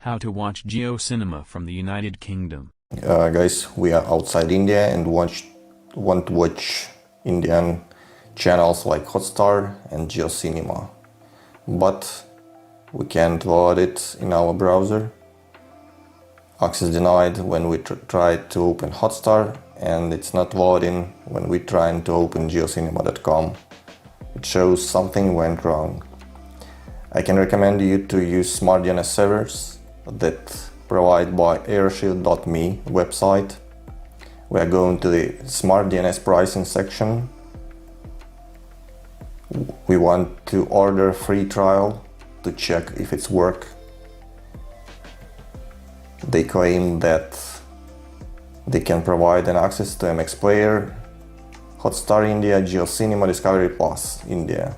How to watch JioCinema from the United Kingdom. Guys, we are outside India and want to watch Indian channels like Hotstar and JioCinema, but we can't load it in our browser. Access denied when we try to open Hotstar, and it's not loading when we trying to open geocinema.com. It shows something went wrong. I can recommend you to use smart DNS servers that provided by airshield.me website. We are going to the smart DNS pricing section. We want to order a free trial to check if it's work. They claim that they can provide an access to MX Player, Hotstar India, JioCinema, Discovery Plus India.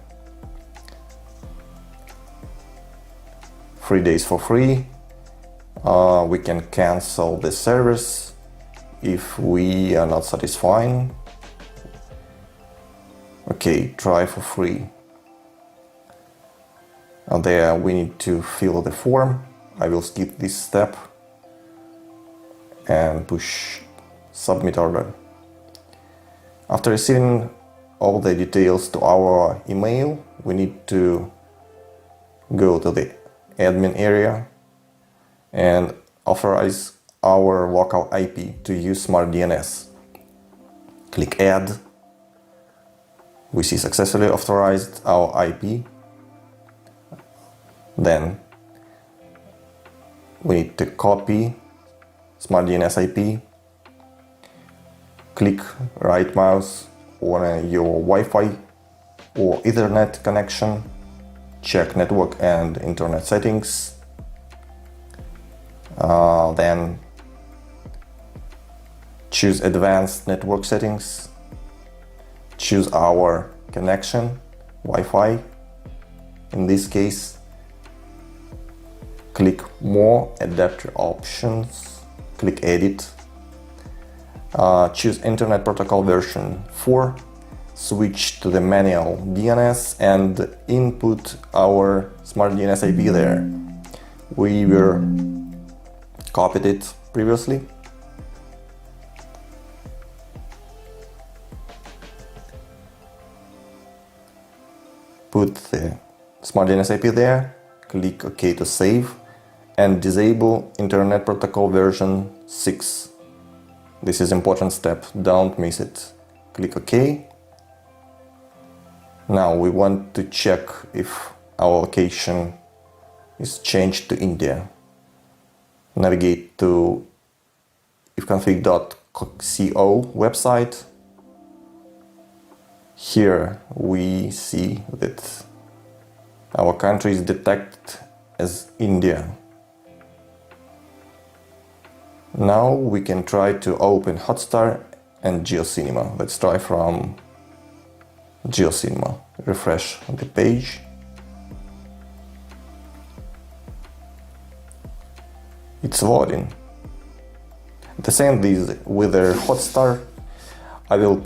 3 days for free. We can cancel the service if we are not satisfied. Okay, try for free. There we need to fill the form. I will skip this step and push submit order. After receiving all the details to our email, we need to go to the admin area and authorize our local IP to use smart DNS. Click add. We see successfully authorized our IP. Then we need to copy smart DNS IP. Click right mouse on your Wi-Fi or Ethernet connection. Check network and internet settings. Then choose advanced network settings. Choose our connection, Wi-Fi. In this case, click more adapter options. Click edit. Choose internet protocol version 4. Switch to the manual DNS and input our smart DNS IP there. We were copied it previously. Put the smart DNS IP there, click OK to save, and disable Internet Protocol version 6. This is an important step, don't miss it. Click OK. Now we want to check if our location is changed to India. Navigate to ifconfig.co website. Here we see that our country is detected as India. Now we can try to open Hotstar and JioCinema. Let's try from JioCinema. Refresh the page. It's loading. The same with the Hotstar. I will